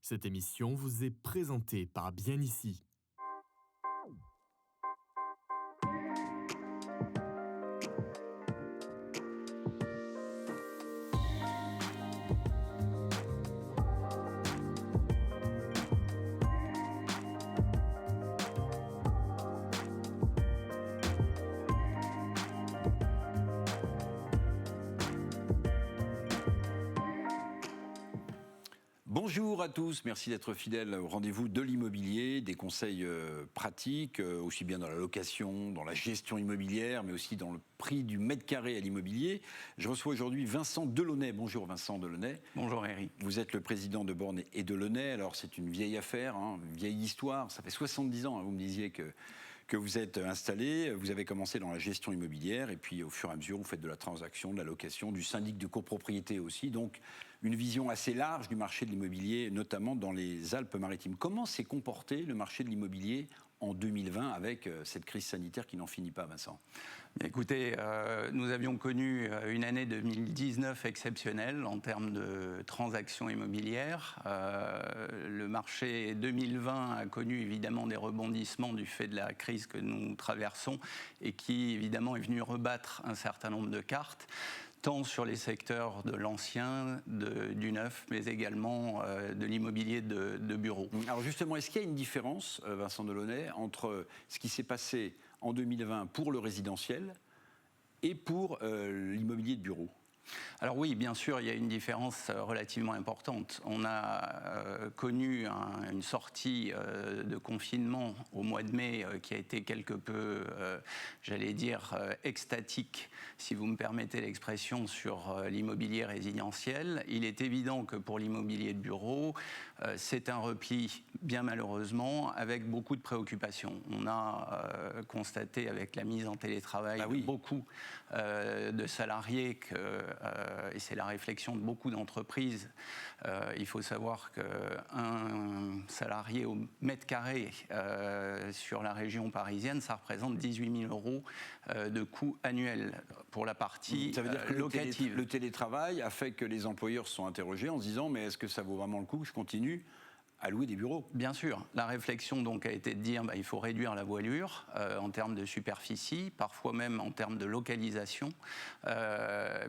Cette émission vous est présentée par Bien Ici. Bonjour à tous, merci d'être fidèles au rendez-vous de l'immobilier, des conseils pratiques, aussi bien dans la location, dans la gestion immobilière, mais aussi dans le prix du mètre carré à l'immobilier. Je reçois aujourd'hui Vincent Delaunay. Bonjour Vincent Delaunay. Bonjour Eric. Vous êtes le président de Borne et Delaunay. Alors c'est une vieille affaire, une vieille histoire. Ça fait 70 ans, vous me disiez que vous êtes installé, vous avez commencé dans la gestion immobilière et puis au fur et à mesure vous faites de la transaction, de la location, du syndic de copropriété aussi, donc une vision assez large du marché de l'immobilier, notamment dans les Alpes-Maritimes. Comment s'est comporté le marché de l'immobilier en 2020 avec cette crise sanitaire qui n'en finit pas, Vincent? Écoutez, nous avions connu une année 2019 exceptionnelle en termes de transactions immobilières. Le marché 2020 a connu évidemment des rebondissements du fait de la crise que nous traversons et qui évidemment est venu rebattre un certain nombre de cartes, tant sur les secteurs de l'ancien, du neuf, mais également de l'immobilier de bureau. Alors justement, est-ce qu'il y a une différence, Vincent Delaunay, entre ce qui s'est passé en 2020 pour le résidentiel et pour l'immobilier de bureau ? Alors oui, bien sûr, il y a une différence relativement importante. On a connu une sortie de confinement au mois de mai qui a été quelque peu, j'allais dire, extatique, si vous me permettez l'expression, sur l'immobilier résidentiel. Il est évident que pour l'immobilier de bureau, c'est un repli, bien malheureusement, avec beaucoup de préoccupations. On a constaté avec la mise en télétravail beaucoup de salariés et c'est la réflexion de beaucoup d'entreprises. Il faut savoir qu'un salarié au mètre carré sur la région parisienne, ça représente 18 000 euros de coût annuel pour la partie locative. Ça veut dire que le télétravail a fait que les employeurs se sont interrogés en se disant « mais est-ce que ça vaut vraiment le coup que je continue ?» à louer des bureaux. Bien sûr. La réflexion donc a été de dire il faut réduire la voilure en termes de superficie, parfois même en termes de localisation,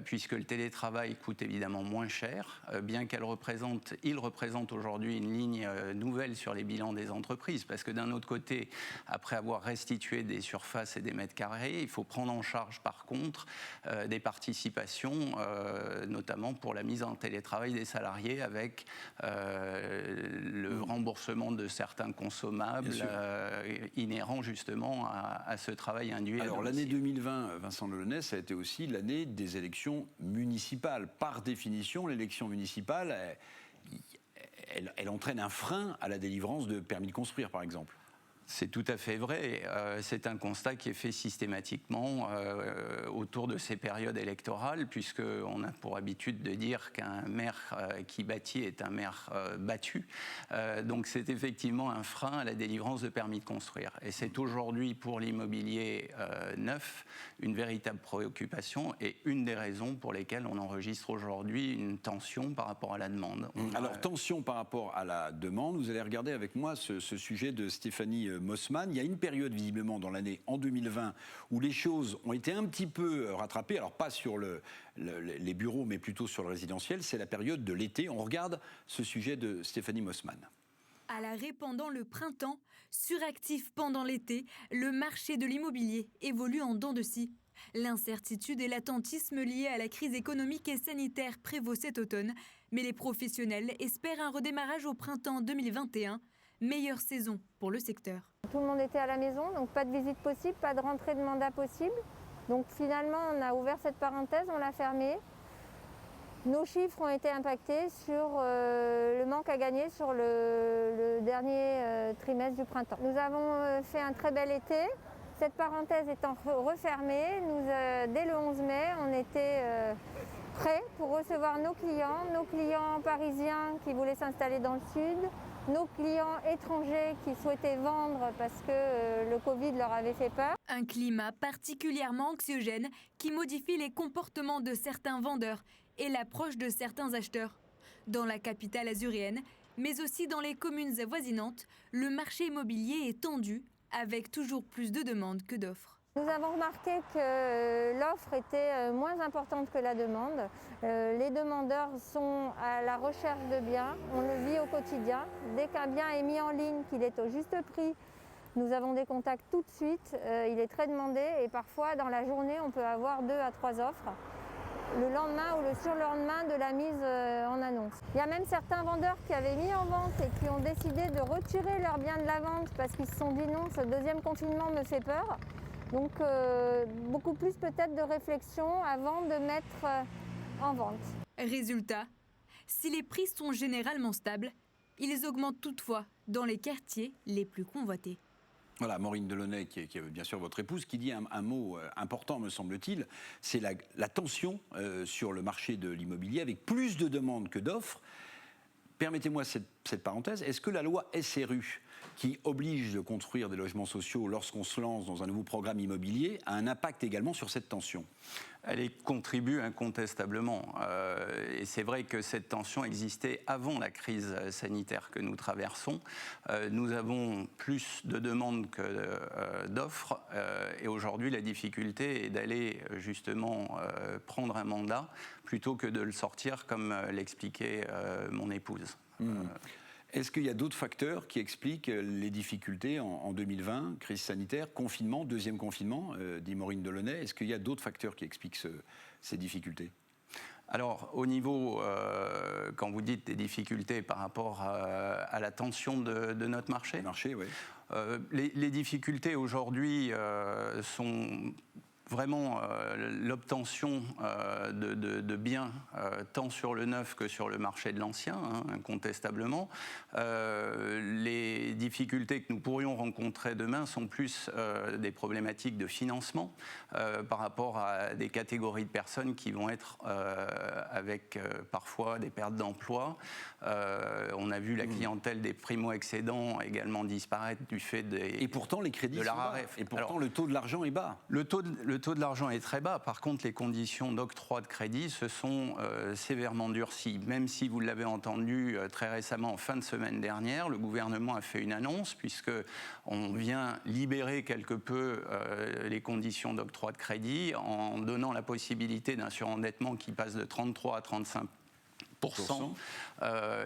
puisque le télétravail coûte évidemment moins cher, bien il représente aujourd'hui une ligne nouvelle sur les bilans des entreprises, parce que d'un autre côté, après avoir restitué des surfaces et des mètres carrés, il faut prendre en charge par contre des participations, notamment pour la mise en télétravail des salariés avec le remboursement de certains consommables inhérents justement à ce travail induit. Alors l'année 2020, Vincent Delaunay, ça a été aussi l'année des élections municipales. Par définition, l'élection municipale, elle entraîne un frein à la délivrance de permis de construire, par exemple. C'est tout à fait vrai. C'est un constat qui est fait systématiquement autour de ces périodes électorales, puisqu'on a pour habitude de dire qu'un maire qui bâtit est un maire battu. Donc c'est effectivement un frein à la délivrance de permis de construire. Et c'est aujourd'hui pour l'immobilier neuf une véritable préoccupation et une des raisons pour lesquelles on enregistre aujourd'hui une tension par rapport à la demande. Alors tension par rapport à la demande, vous allez regarder avec moi ce sujet de Stéphanie Mossman. Il y a une période visiblement dans l'année en 2020 où les choses ont été un petit peu rattrapées, alors pas sur les bureaux mais plutôt sur le résidentiel, c'est la période de l'été. On regarde ce sujet de Stéphanie Mossman. À l'arrêt pendant le printemps, suractif pendant l'été, le marché de l'immobilier évolue en dents de scie. L'incertitude et l'attentisme liés à la crise économique et sanitaire prévaut cet automne, mais les professionnels espèrent un redémarrage au printemps 2021. Meilleure saison pour le secteur. Tout le monde était à la maison, donc pas de visite possible, pas de rentrée de mandat possible. Donc finalement, on a ouvert cette parenthèse, on l'a fermée. Nos chiffres ont été impactés sur le manque à gagner sur le dernier trimestre du printemps. Nous avons fait un très bel été. Cette parenthèse étant refermée, dès le 11 mai, on était prêts pour recevoir nos clients parisiens qui voulaient s'installer dans le sud, nos clients étrangers qui souhaitaient vendre parce que le Covid leur avait fait peur. Un climat particulièrement anxiogène qui modifie les comportements de certains vendeurs et l'approche de certains acheteurs. Dans la capitale azurienne, Mais aussi dans les communes avoisinantes, le marché immobilier est tendu, avec toujours plus de demandes que d'offres. Nous avons remarqué que l'offre était moins importante que la demande. Les demandeurs sont à la recherche de biens, on le vit au quotidien. Dès qu'un bien est mis en ligne, qu'il est au juste prix, nous avons des contacts tout de suite. Il est très demandé et parfois dans la journée, on peut avoir 2 à 3 offres. Le lendemain ou le surlendemain de la mise en annonce. Il y a même certains vendeurs qui avaient mis en vente et qui ont décidé de retirer leurs biens de la vente parce qu'ils se sont dit non, ce deuxième confinement me fait peur. Donc beaucoup plus peut-être de réflexion avant de mettre en vente. Résultat, si les prix sont généralement stables, ils augmentent toutefois dans les quartiers les plus convoités. Voilà, Maureen Delaunay, qui est bien sûr votre épouse, qui dit un mot important, me semble-t-il, c'est la tension sur le marché de l'immobilier, avec plus de demandes que d'offres. Permettez-moi cette parenthèse, est-ce que la loi SRU, qui oblige de construire des logements sociaux lorsqu'on se lance dans un nouveau programme immobilier, a un impact également sur cette tension ? Elle y contribue incontestablement. Et c'est vrai que cette tension existait avant la crise sanitaire que nous traversons. Nous avons plus de demandes que d'offres. Et aujourd'hui, la difficulté est d'aller justement prendre un mandat plutôt que de le sortir, comme l'expliquait mon épouse. Est-ce qu'il y a d'autres facteurs qui expliquent les difficultés en 2020, crise sanitaire, confinement, deuxième confinement, dit Maureen Delaunay. Est-ce qu'il y a d'autres facteurs qui expliquent ces difficultés ? Alors, au niveau, quand vous dites des difficultés par rapport à la tension de notre marché, Oui. Les difficultés aujourd'hui sont vraiment l'obtention de biens tant sur le neuf que sur le marché de l'ancien, incontestablement. Les difficultés que nous pourrions rencontrer demain sont plus des problématiques de financement par rapport à des catégories de personnes qui vont être avec parfois des pertes d'emploi. On a vu la clientèle des primo-excédents également disparaître du fait Et pourtant, les crédits sont bas. Et pourtant, alors, le taux de l'argent est bas. Le taux de l'argent est très bas. Par contre, les conditions d'octroi de crédit se sont sévèrement durcies. Même si vous l'avez entendu très récemment, en fin de semaine dernière, le gouvernement a fait une annonce puisqu'on vient libérer quelque peu les conditions d'octroi de crédit en donnant la possibilité d'un surendettement qui passe de 33 à 35%.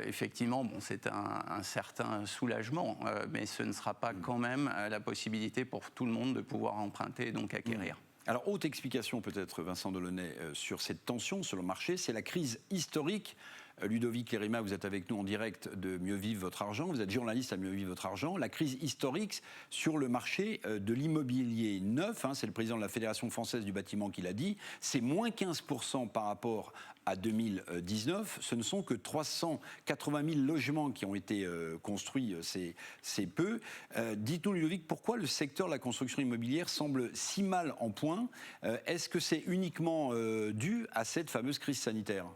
Effectivement, c'est un certain soulagement, mais ce ne sera pas quand même la possibilité pour tout le monde de pouvoir emprunter et donc acquérir. Alors, autre explication peut-être, Vincent Delaunay, sur cette tension sur le marché, c'est la crise historique. Ludovic Lérima, vous êtes avec nous en direct de Mieux Vivre Votre Argent. Vous êtes journaliste à Mieux Vivre Votre Argent. La crise historique sur le marché de l'immobilier neuf, c'est le président de la Fédération française du bâtiment qui l'a dit, c'est moins 15% par rapport à 2019. Ce ne sont que 380 000 logements qui ont été construits, c'est peu. Dites-nous, Ludovic, pourquoi le secteur de la construction immobilière semble si mal en point ? Est-ce que c'est uniquement dû à cette fameuse crise sanitaire ?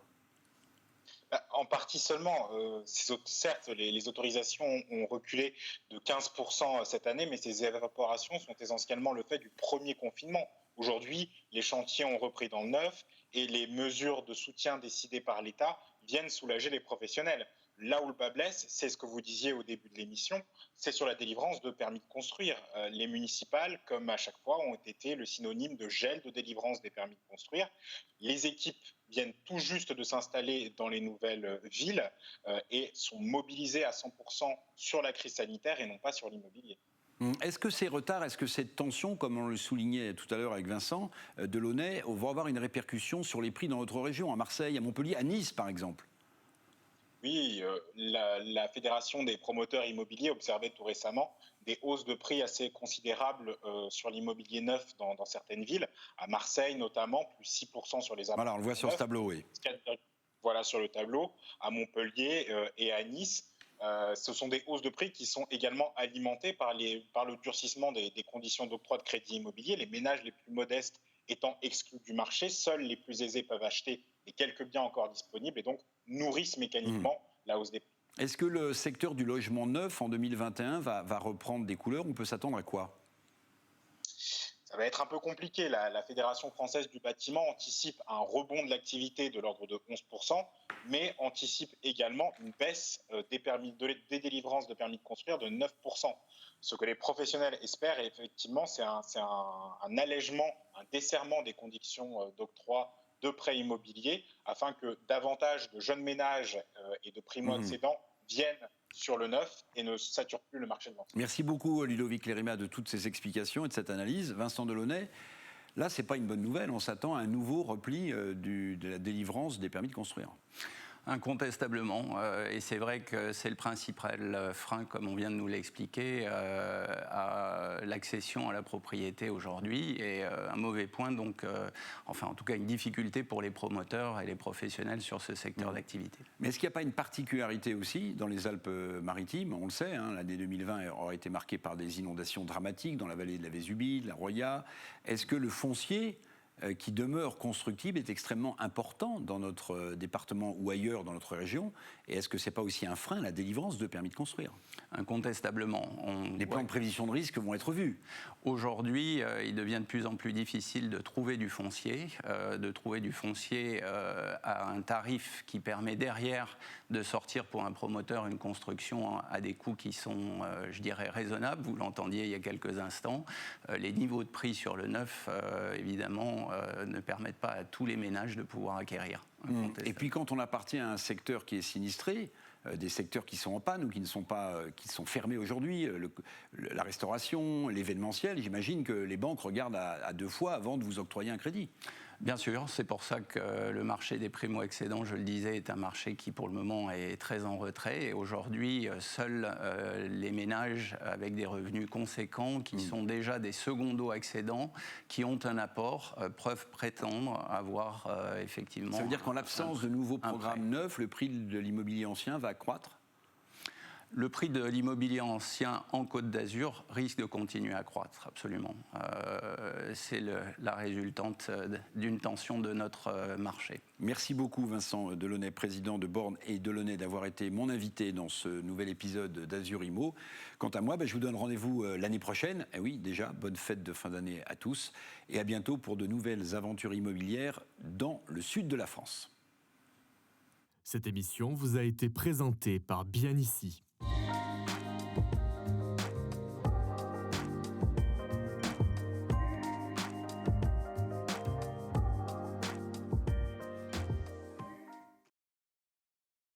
En partie seulement. Certes, les autorisations ont reculé de 15% cette année, mais ces évaporations sont essentiellement le fait du premier confinement. Aujourd'hui, les chantiers ont repris dans le neuf et les mesures de soutien décidées par l'État viennent soulager les professionnels. Là où le bas blesse, c'est ce que vous disiez au début de l'émission, c'est sur la délivrance de permis de construire. Les municipales, comme à chaque fois, ont été le synonyme de gel de délivrance des permis de construire. Les équipes viennent tout juste de s'installer dans les nouvelles villes et sont mobilisées à 100% sur la crise sanitaire et non pas sur l'immobilier. Est-ce que ces retards, est-ce que cette tension, comme on le soulignait tout à l'heure avec Vincent Delaunay, va avoir une répercussion sur les prix dans notre région, à Marseille, à Montpellier, à Nice par exemple ? Oui, la Fédération des promoteurs immobiliers observait tout récemment des hausses de prix assez considérables sur l'immobilier neuf dans certaines villes. À Marseille notamment, plus 6% sur les appartements. Voilà, on le voit sur ce tableau, oui. Voilà sur le tableau. À Montpellier et à Nice, ce sont des hausses de prix qui sont également alimentées par le durcissement des conditions d'octroi de crédit immobilier. Les ménages les plus modestes étant exclus du marché, seuls les plus aisés peuvent acheter les quelques biens encore disponibles et donc nourrissent mécaniquement la hausse des prix. Est-ce que le secteur du logement neuf en 2021 va reprendre des couleurs ? On peut s'attendre à quoi ? ça va être un peu compliqué. La Fédération française du bâtiment anticipe un rebond de l'activité de l'ordre de 11%, mais anticipe également une baisse des délivrances de permis de construire de 9%. Ce que les professionnels espèrent, effectivement, c'est un allègement, un desserrement des conditions d'octroi de prêts immobiliers afin que davantage de jeunes ménages et de primo-accédants viennent sur le neuf et ne saturent plus le marché de vente. Merci beaucoup Ludovic Lérima de toutes ces explications et de cette analyse. Vincent Delaunay, là c'est pas une bonne nouvelle, on s'attend à un nouveau repli de la délivrance des permis de construire. Incontestablement, et c'est vrai que c'est le principal frein, comme on vient de nous l'expliquer, à l'accession à la propriété aujourd'hui, et un mauvais point, donc, enfin en tout cas une difficulté pour les promoteurs et les professionnels sur ce secteur d'activité. Mais est-ce qu'il n'y a pas une particularité aussi dans les Alpes-Maritimes? On le sait, hein, l'année 2020 aura été marquée par des inondations dramatiques dans la vallée de la Vésubie, de la Roya. Est-ce que le foncier qui demeure constructible est extrêmement important dans notre département ou ailleurs dans notre région? Et est-ce que ce n'est pas aussi un frein à la délivrance de permis de construire? Incontestablement. Les plans de prévision de risque vont être vus. Aujourd'hui, il devient de plus en plus difficile de trouver du foncier, à un tarif qui permet derrière de sortir pour un promoteur une construction à des coûts qui sont, je dirais, raisonnables. Vous l'entendiez il y a quelques instants. Les niveaux de prix sur le neuf, évidemment, ne permettent pas à tous les ménages de pouvoir acquérir. Et puis quand on appartient à un secteur qui est sinistré, des secteurs qui sont en panne ou qui sont fermés aujourd'hui, la restauration, l'événementiel, j'imagine que les banques regardent à deux fois avant de vous octroyer un crédit. Bien sûr, c'est pour ça que le marché des primo-accédants, je le disais, est un marché qui pour le moment est très en retrait. Et aujourd'hui, seuls les ménages avec des revenus conséquents, qui sont déjà des secondo-accédants, qui ont un apport, peuvent prétendre avoir effectivement... Ça veut dire qu'en l'absence de nouveaux programmes neufs, le prix de l'immobilier ancien va accroître ? Le prix de l'immobilier ancien en Côte d'Azur risque de continuer à croître, absolument. C'est la résultante d'une tension de notre marché. Merci beaucoup Vincent Delaunay, président de Borne et Delaunay, d'avoir été mon invité dans ce nouvel épisode d'Azur Immo. Quant à moi, je vous donne rendez-vous l'année prochaine. Et oui, déjà, bonne fête de fin d'année à tous. Et à bientôt pour de nouvelles aventures immobilières dans le sud de la France. Cette émission vous a été présentée par Bien Ici.